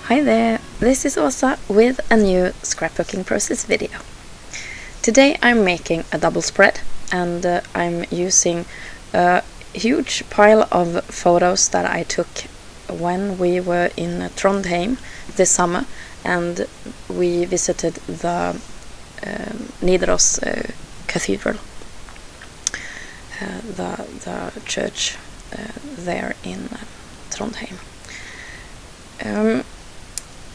Hi there, this is Åsa with a new scrapbooking process video. Today I'm making a double spread and I'm using a huge pile of photos that I took when we were in Trondheim this summer and we visited the Nidaros Cathedral, the church there in Trondheim.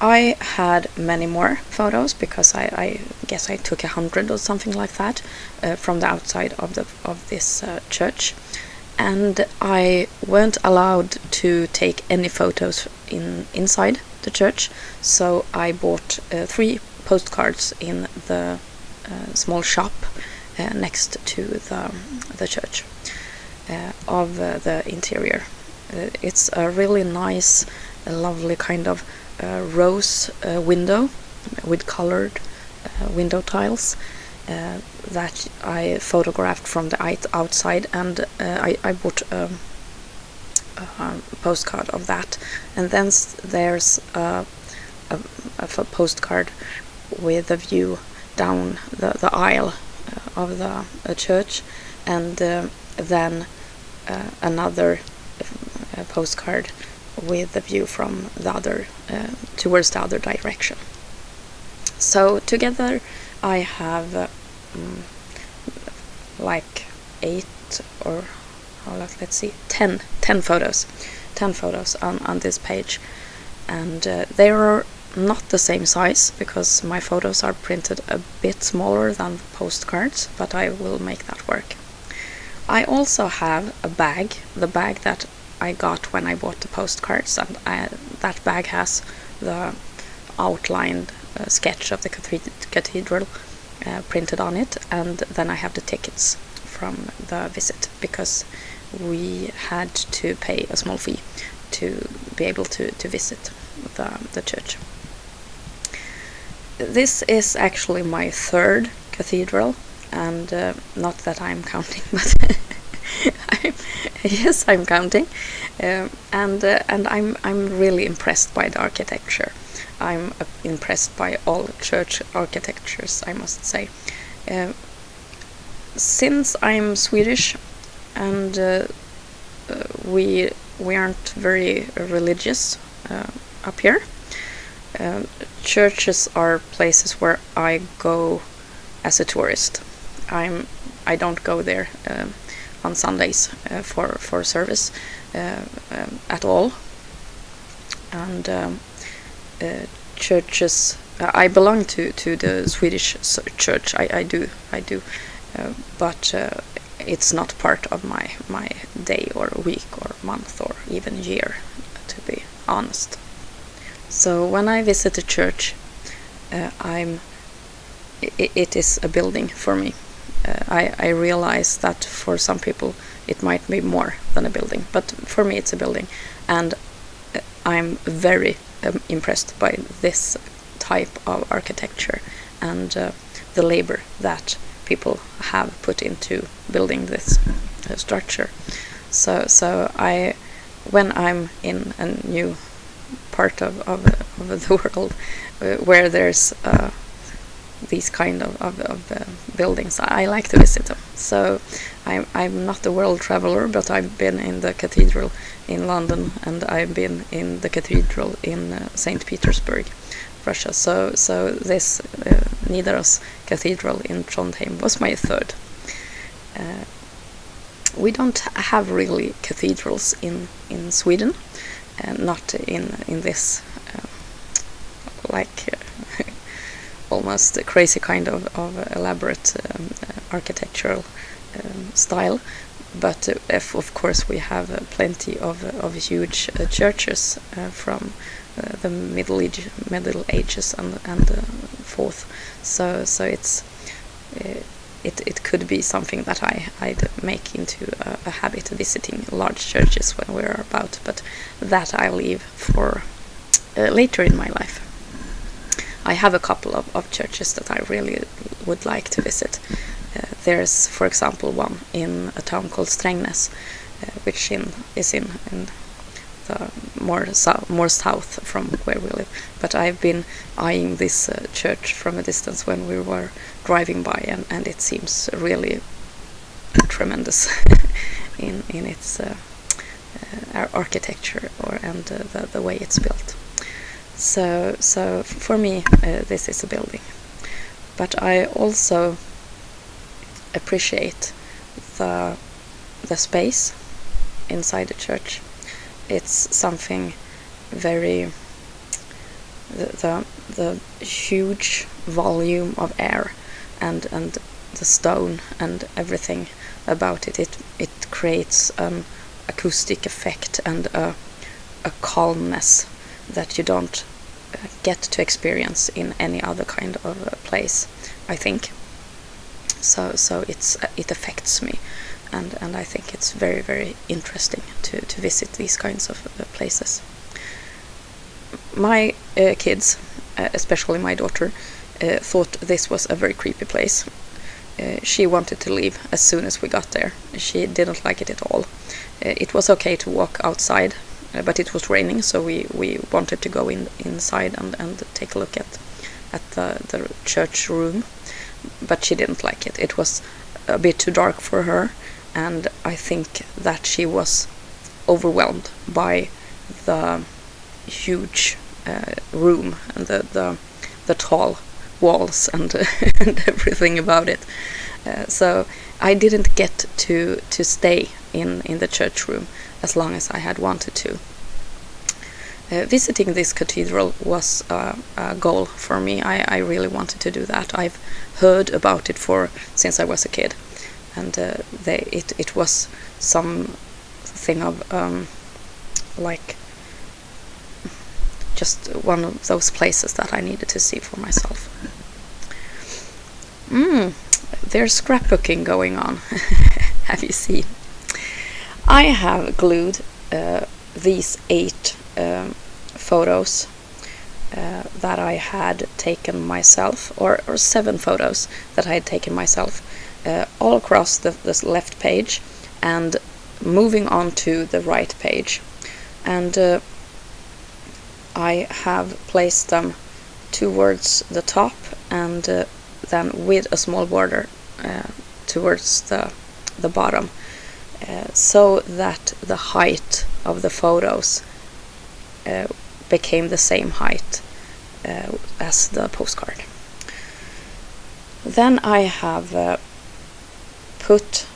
I had many more photos because I guess I took 100 or something like that from the outside of this church, and I weren't allowed to take any photos inside the church, so I bought 3 postcards in the small shop next to the church of the interior. It's a really nice, lovely kind of rose window with colored window tiles that I photographed from the outside, and I bought a postcard of that, and then there's a postcard with a view down the aisle of the church, and then another postcard with the view from the other towards the other direction. So together I have like 8 or let's see, 10 photos on this page, and they are not the same size because my photos are printed a bit smaller than the postcards, but I will make that work. I also have a bag, the bag that I got when I bought the postcards, and that bag has the outlined sketch of the cathedral printed on it, and then I have the tickets from the visit because we had to pay a small fee to be able to visit the church. This is actually my 3rd cathedral, and not that I'm counting, but yes, I'm counting, and I'm really impressed by the architecture. I'm impressed by all church architectures, I must say. Since I'm Swedish and we aren't very religious up here, churches are places where I go as a tourist. I don't go there on Sundays for service at all, and churches. I belong to the Swedish church. I do, but it's not part of my day or week or month or even year, to be honest. So when I visit a church, it is a building for me. I realize that for some people it might be more than a building, but for me it's a building, and I'm very impressed by this type of architecture and the labor that people have put into building this structure. So when I'm in a new part of the world where there's these kind of buildings, I like to visit them. So I'm not a world traveler, but I've been in the cathedral in London, and I've been in the cathedral in St. Petersburg, Russia. So this Nidaros Cathedral in Trondheim was my 3rd. We don't have really cathedrals in Sweden, not in this like almost a crazy kind of elaborate architectural style, but of course we have plenty of huge churches from the Middle Ages and forth. So it's it could be something that I'd make into a habit, visiting large churches when we're about, but that I leave for later in my life. I have a couple of churches that I really would like to visit. There's, for example, one in a town called Strängnäs, which is in the more south from where we live. But I've been eyeing this church from a distance when we were driving by, and it seems really tremendous in its architecture and the way it's built. So for me, this is a building. But I also appreciate the space inside the church. It's something very the huge volume of air and the stone and everything about it. It creates an acoustic effect and a calmness that you don't get to experience in any other kind of place, I think. So it affects me, and I think it's very, very interesting to visit these kinds of places. My kids, especially my daughter, thought this was a very creepy place. She wanted to leave as soon as we got there. She didn't like it at all. It was okay to walk outside, but it was raining, so we wanted to go inside and take a look at the church room. But she didn't like it. It was a bit too dark for her, and I think that she was overwhelmed by the huge room and the tall walls and and everything about it. So I didn't get to stay in the church room as long as I had wanted to. Visiting this cathedral was a goal for me. I really wanted to do that. I've heard about it since I was a kid, and it was something of like just one of those places that I needed to see for myself. There's scrapbooking going on. Have you seen? I have glued these 8 photos that I had taken myself, or 7 photos that I had taken myself, all across the left page and moving on to the right page. And I have placed them towards the top and then with a small border towards the bottom, so that the height of the photos became the same height as the postcard. Then I have put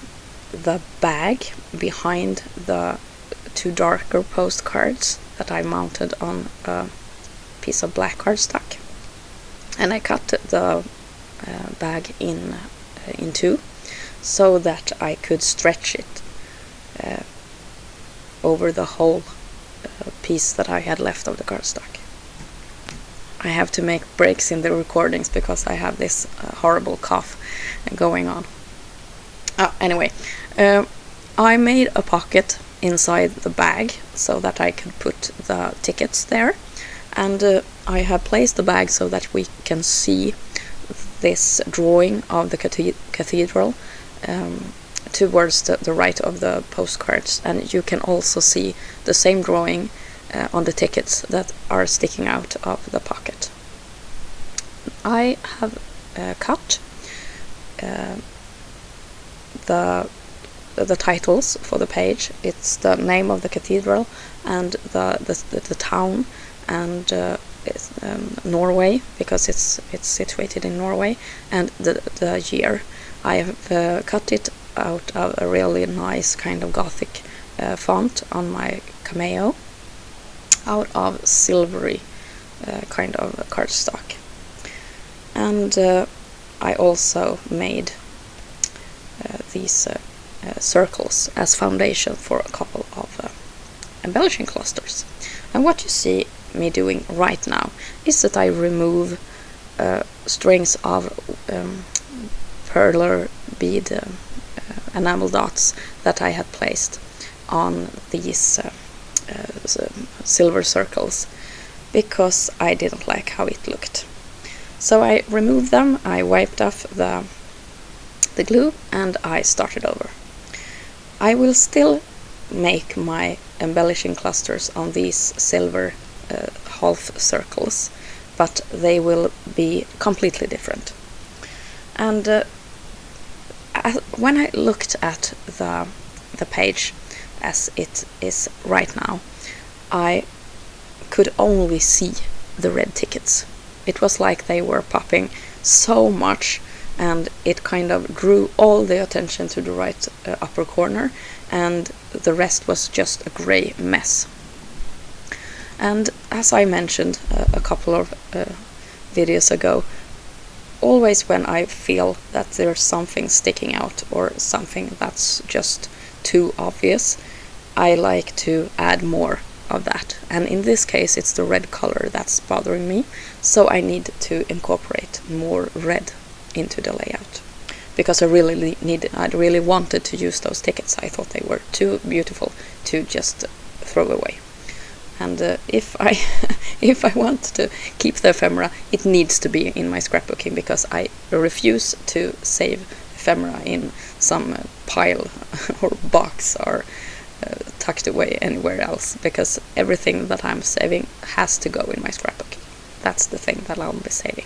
the bag behind the 2 darker postcards that I mounted on a piece of black cardstock, and I cut the bag in 2 so that I could stretch it over the whole piece that I had left of the cardstock. I have to make breaks in the recordings because I have this horrible cough going on. Anyway, I made a pocket inside the bag so that I could put the tickets there, and I have placed the bag so that we can see this drawing of the cathedral towards the right of the postcards, and you can also see the same drawing on the tickets that are sticking out of the pocket. I have cut the titles for the page. It's the name of the cathedral and the town, and it's Norway, because it's situated in Norway, and the year. I have cut it out of a really nice kind of Gothic font on my Cameo, out of silvery kind of cardstock. And I also made these circles as foundation for a couple of embellishing clusters. And what you see me doing right now is that I remove strings of perler bead enamel dots that I had placed on these silver circles, because I didn't like how it looked. So I removed them, I wiped off the glue, and I started over. I will still make my embellishing clusters on these silver half circles, but they will be completely different. And when I looked at the page as it is right now, I could only see the red tickets. It was like they were popping so much, and it kind of drew all the attention to the right upper corner, and the rest was just a grey mess. And as I mentioned a couple of videos ago, always when I feel that there's something sticking out or something that's just too obvious, I like to add more of that. And in this case, it's the red color that's bothering me, so I need to incorporate more red into the layout, because I really wanted to use those tickets. I thought they were too beautiful to just throw away. And if I want to keep the ephemera, it needs to be in my scrapbooking, because I refuse to save ephemera in some pile or box or tucked away anywhere else, because everything that I'm saving has to go in my scrapbook. That's the thing that I'll be saving.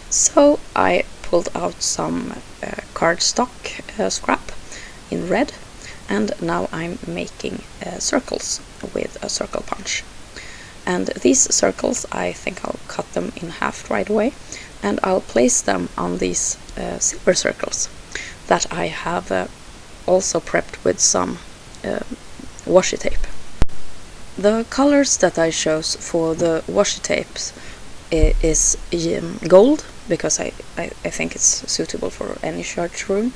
So I pulled out some cardstock scrap in red, and now I'm making circles with a circle punch. And these circles, I think I'll cut them in half right away, and I'll place them on these silver circles that I have also prepped with some washi tape. The colors that I chose for the washi tapes is gold, because I think it's suitable for any church room,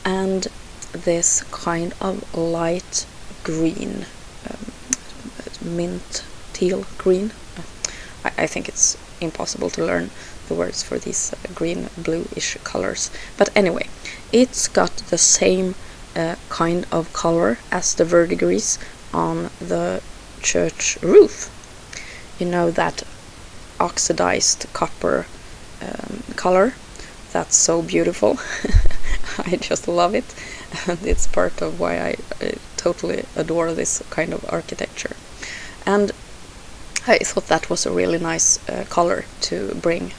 and this kind of light green, mint teal green. I think it's impossible to learn the words for these green bluish colors, but anyway, it's got the same kind of color as the verdigris on the church roof. You know, that oxidized copper color that's so beautiful. I just love it, and it's part of why I totally adore this kind of architecture. And I thought that was a really nice color to bring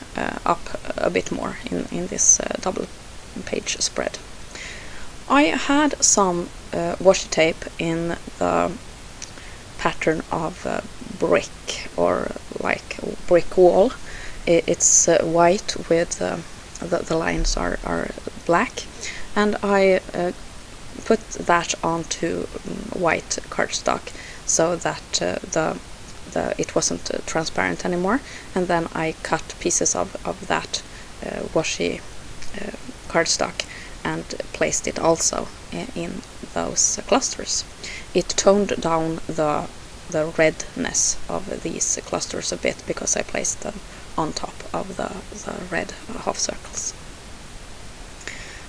up a bit more in this double page spread. I had some washi tape in the pattern of brick, or like brick wall. It's white with the lines are black, and I put that onto white cardstock so that it wasn't transparent anymore, and then I cut pieces of that washi cardstock and placed it also in those clusters. It toned down the redness of these clusters a bit, because I placed them on top of the red half circles.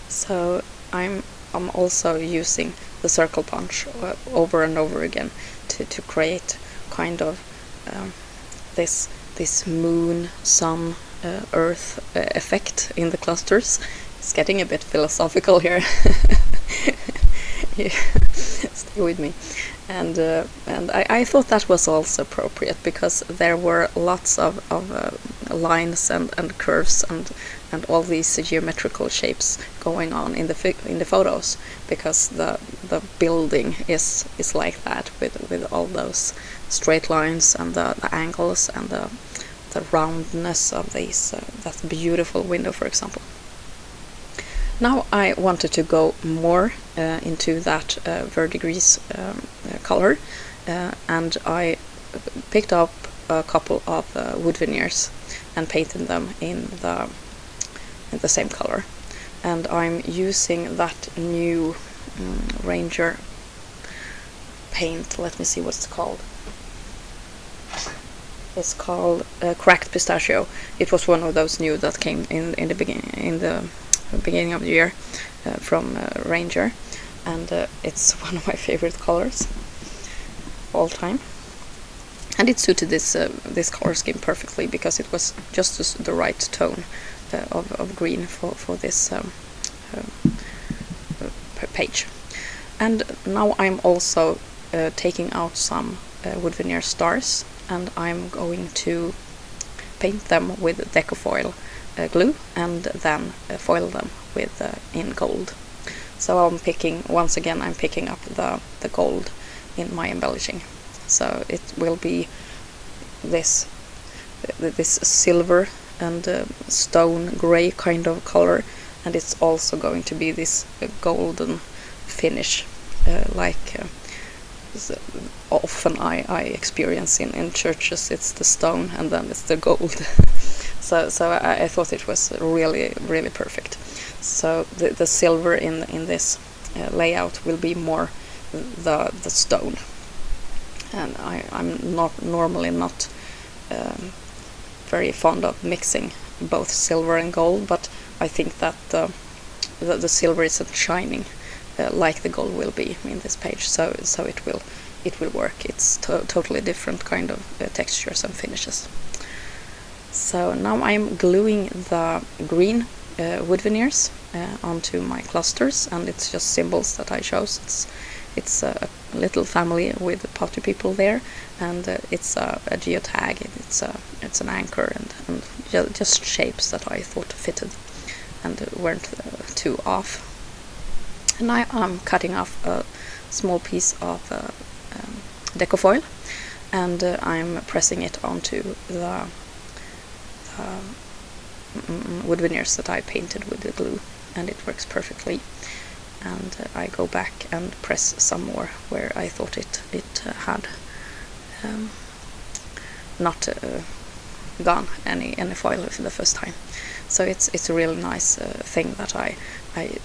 So I'm also using the circle punch over and over again to create kind of this moon, sun, earth effect in the clusters. It's getting a bit philosophical here. Yeah, stay with me. And I thought that was also appropriate, because there were lots of lines and curves and all these geometrical shapes going on in the photos, because the building is like that, with all those straight lines and the angles and the roundness of these that beautiful window, for example. Now I wanted to go more into that verdigris color, and I picked up a couple of wood veneers and painted them in the same color. And I'm using that new Ranger paint. Let me see what it's called. It's called Cracked Pistachio. It was one of those new that came in the beginning of the year from Ranger, and it's one of my favorite colors of all time. And it suited this color scheme perfectly, because it was just the right tone of green for this page. And now I'm also taking out some wood veneer stars, and I'm going to paint them with decofoil glue and then foil them with in gold. So I'm picking up the gold in my embellishing. So it will be this silver and stone gray kind of color, and it's also going to be this golden finish, like often I experience in churches. It's the stone and then it's the gold. so I thought it was really perfect. So the silver in this layout will be more the stone, and I'm normally not very fond of mixing both silver and gold, but I think that the silver isn't shining like the gold will be in this page, so it will work. It's totally different kind of textures and finishes. So now I'm gluing the green wood veneers onto my clusters, and it's just symbols that I chose. It's a little family with potty people there, and it's a geotag, it's an anchor, and just shapes that I thought fitted and weren't too off. And I'm cutting off a small piece of decofoil, and I'm pressing it onto the wood veneers that I painted with the glue, and it works perfectly. And I go back and press some more where I thought it had not gone any foil for the first time. So it's a really nice thing that I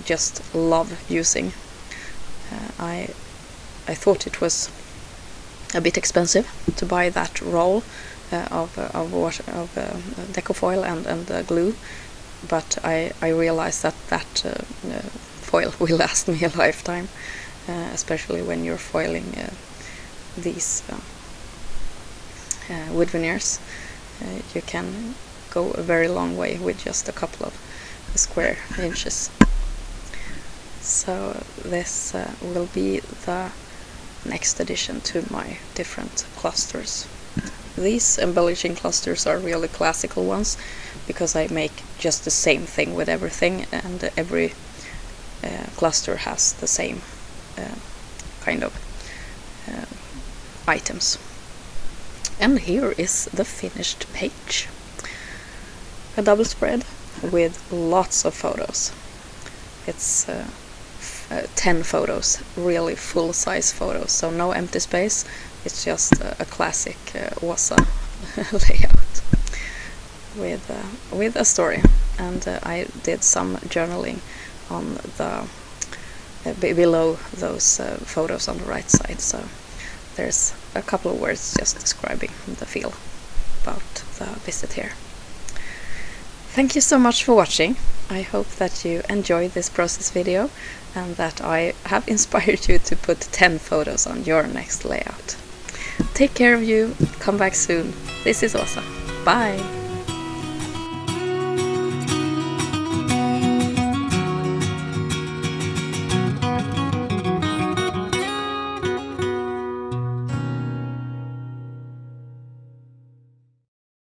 just love using. I thought it was a bit expensive to buy that roll of decofoil and glue, but I realized that foil will last me a lifetime, especially when you're foiling these wood veneers. You can go a very long way with just a couple of square inches. So this will be the next addition to my different clusters. These embellishing clusters are really classical ones, because I make just the same thing with everything, and every cluster has the same kind of items. And here is the finished page. A double spread with lots of photos. It's 10 photos, really full-size photos, so no empty space. It's just a classic Åsa layout with a story. And I did some journaling on the below those photos on the right side, so there's a couple of words just describing the feel about the visit here. Thank you so much for watching. I hope that you enjoyed this process video and that I have inspired you to put 10 photos on your next layout. Take care of you, come back soon. This is Åsa. Bye!